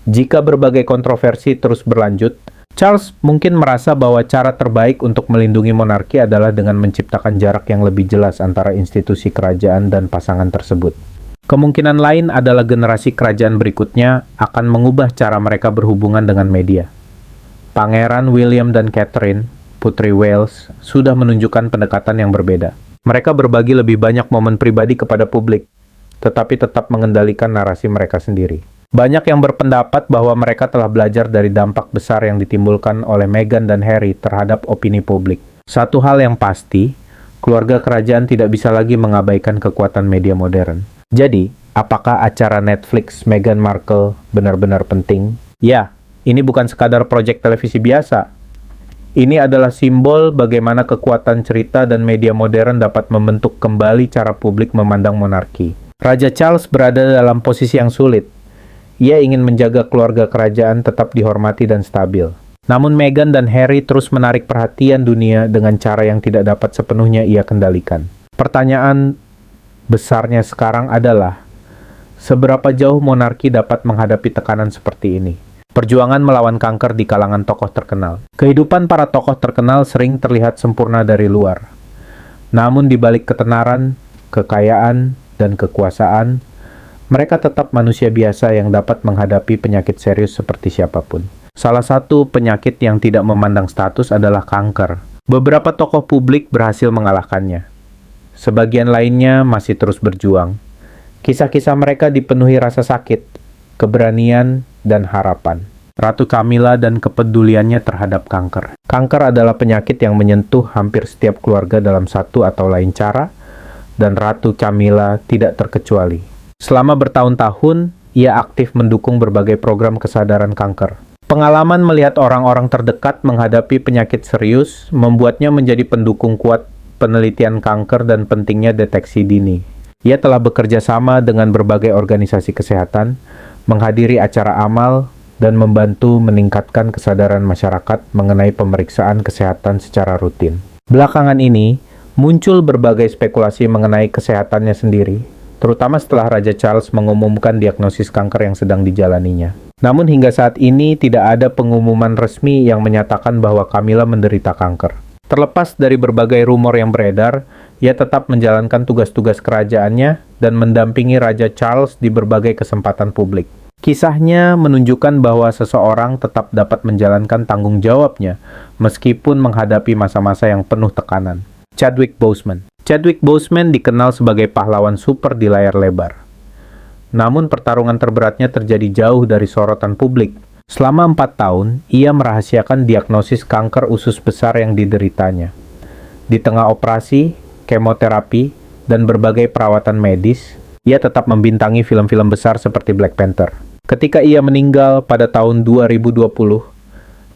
Jika berbagai kontroversi terus berlanjut, Charles mungkin merasa bahwa cara terbaik untuk melindungi monarki adalah dengan menciptakan jarak yang lebih jelas antara institusi kerajaan dan pasangan tersebut. Kemungkinan lain adalah generasi kerajaan berikutnya akan mengubah cara mereka berhubungan dengan media. Pangeran William dan Catherine, Putri Wales, sudah menunjukkan pendekatan yang berbeda. Mereka berbagi lebih banyak momen pribadi kepada publik, tetapi tetap mengendalikan narasi mereka sendiri. Banyak yang berpendapat bahwa mereka telah belajar dari dampak besar yang ditimbulkan oleh Meghan dan Harry terhadap opini publik. Satu hal yang pasti, keluarga kerajaan tidak bisa lagi mengabaikan kekuatan media modern. Jadi, apakah acara Netflix Meghan Markle benar-benar penting? Ya, ini bukan sekadar proyek televisi biasa. Ini adalah simbol bagaimana kekuatan cerita dan media modern dapat membentuk kembali cara publik memandang monarki. Raja Charles berada dalam posisi yang sulit. Ia ingin menjaga keluarga kerajaan tetap dihormati dan stabil. Namun Meghan dan Harry terus menarik perhatian dunia dengan cara yang tidak dapat sepenuhnya ia kendalikan. Pertanyaan besarnya sekarang adalah, seberapa jauh monarki dapat menghadapi tekanan seperti ini? Perjuangan melawan kanker di kalangan tokoh terkenal. Kehidupan para tokoh terkenal sering terlihat sempurna dari luar. Namun di balik ketenaran, kekayaan, dan kekuasaan, mereka tetap manusia biasa yang dapat menghadapi penyakit serius seperti siapapun. Salah satu penyakit yang tidak memandang status adalah kanker. Beberapa tokoh publik berhasil mengalahkannya. Sebagian lainnya masih terus berjuang. Kisah-kisah mereka dipenuhi rasa sakit, keberanian, dan harapan. Ratu Camilla dan kepeduliannya terhadap kanker. Kanker adalah penyakit yang menyentuh hampir setiap keluarga dalam satu atau lain cara, dan Ratu Camilla tidak terkecuali. Selama bertahun-tahun, ia aktif mendukung berbagai program kesadaran kanker. Pengalaman melihat orang-orang terdekat menghadapi penyakit serius membuatnya menjadi pendukung kuat penelitian kanker dan pentingnya deteksi dini. Ia telah bekerja sama dengan berbagai organisasi kesehatan, menghadiri acara amal, dan membantu meningkatkan kesadaran masyarakat mengenai pemeriksaan kesehatan secara rutin. Belakangan ini, muncul berbagai spekulasi mengenai kesehatannya sendiri, terutama setelah Raja Charles mengumumkan diagnosis kanker yang sedang dijalaninya. Namun hingga saat ini tidak ada pengumuman resmi yang menyatakan bahwa Camilla menderita kanker. Terlepas dari berbagai rumor yang beredar, ia tetap menjalankan tugas-tugas kerajaannya dan mendampingi Raja Charles di berbagai kesempatan publik. Kisahnya menunjukkan bahwa seseorang tetap dapat menjalankan tanggung jawabnya meskipun menghadapi masa-masa yang penuh tekanan. Chadwick Boseman. Chadwick Boseman dikenal sebagai pahlawan super di layar lebar. Namun pertarungan terberatnya terjadi jauh dari sorotan publik. Selama 4 tahun, ia merahasiakan diagnosis kanker usus besar yang dideritanya. Di tengah operasi, kemoterapi, dan berbagai perawatan medis, ia tetap membintangi film-film besar seperti Black Panther. Ketika ia meninggal pada tahun 2020,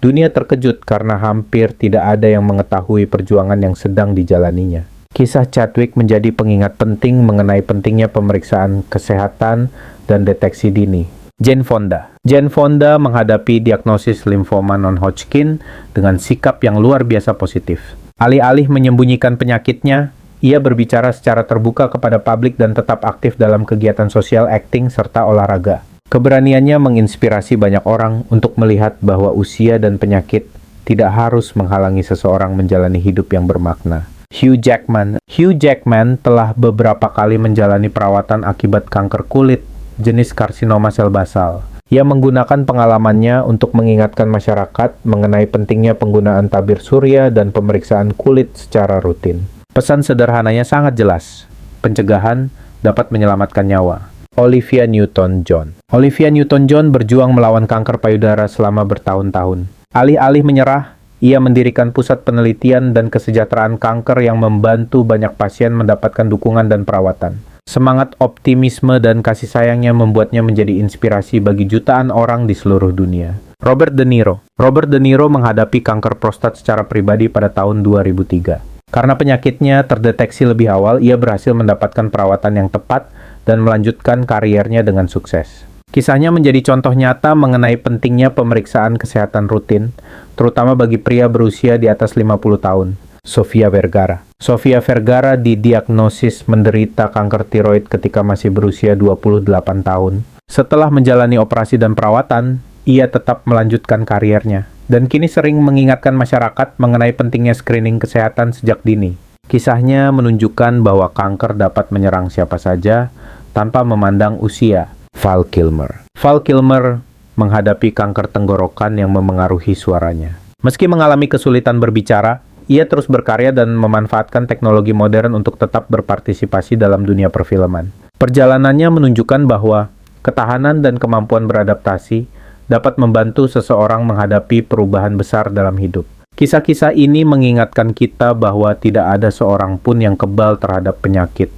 dunia terkejut karena hampir tidak ada yang mengetahui perjuangan yang sedang dijalaninya. Kisah Chadwick menjadi pengingat penting mengenai pentingnya pemeriksaan kesehatan dan deteksi dini. Jane Fonda. Jane Fonda menghadapi diagnosis limfoma non-Hodgkin dengan sikap yang luar biasa positif. Alih-alih menyembunyikan penyakitnya, ia berbicara secara terbuka kepada publik dan tetap aktif dalam kegiatan sosial, akting, serta olahraga. Keberaniannya menginspirasi banyak orang untuk melihat bahwa usia dan penyakit tidak harus menghalangi seseorang menjalani hidup yang bermakna. Hugh Jackman. Hugh Jackman telah beberapa kali menjalani perawatan akibat kanker kulit jenis karsinoma sel basal. Ia menggunakan pengalamannya untuk mengingatkan masyarakat mengenai pentingnya penggunaan tabir surya dan pemeriksaan kulit secara rutin. Pesan sederhananya sangat jelas. Pencegahan dapat menyelamatkan nyawa. Olivia Newton-John. Olivia Newton-John berjuang melawan kanker payudara selama bertahun-tahun. Alih-alih menyerah, ia mendirikan pusat penelitian dan kesejahteraan kanker yang membantu banyak pasien mendapatkan dukungan dan perawatan. Semangat optimisme dan kasih sayangnya membuatnya menjadi inspirasi bagi jutaan orang di seluruh dunia. Robert De Niro. Robert De Niro menghadapi kanker prostat secara pribadi pada tahun 2003. Karena penyakitnya terdeteksi lebih awal, ia berhasil mendapatkan perawatan yang tepat dan melanjutkan kariernya dengan sukses. Kisahnya menjadi contoh nyata mengenai pentingnya pemeriksaan kesehatan rutin, terutama bagi pria berusia di atas 50 tahun. Sofia Vergara. Sofia Vergara didiagnosis menderita kanker tiroid ketika masih berusia 28 tahun. Setelah menjalani operasi dan perawatan, ia tetap melanjutkan kariernya, dan kini sering mengingatkan masyarakat mengenai pentingnya screening kesehatan sejak dini. Kisahnya menunjukkan bahwa kanker dapat menyerang siapa saja tanpa memandang usia. Val Kilmer. Val Kilmer menghadapi kanker tenggorokan yang memengaruhi suaranya. Meski mengalami kesulitan berbicara, ia terus berkarya dan memanfaatkan teknologi modern untuk tetap berpartisipasi dalam dunia perfilman. Perjalanannya menunjukkan bahwa ketahanan dan kemampuan beradaptasi dapat membantu seseorang menghadapi perubahan besar dalam hidup. Kisah-kisah ini mengingatkan kita bahwa tidak ada seorang pun yang kebal terhadap penyakit,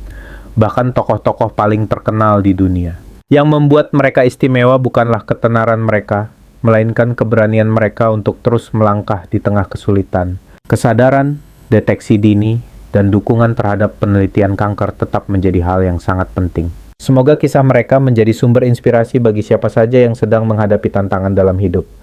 bahkan tokoh-tokoh paling terkenal di dunia. Yang membuat mereka istimewa bukanlah ketenaran mereka, melainkan keberanian mereka untuk terus melangkah di tengah kesulitan. Kesadaran, deteksi dini, dan dukungan terhadap penelitian kanker tetap menjadi hal yang sangat penting. Semoga kisah mereka menjadi sumber inspirasi bagi siapa saja yang sedang menghadapi tantangan dalam hidup.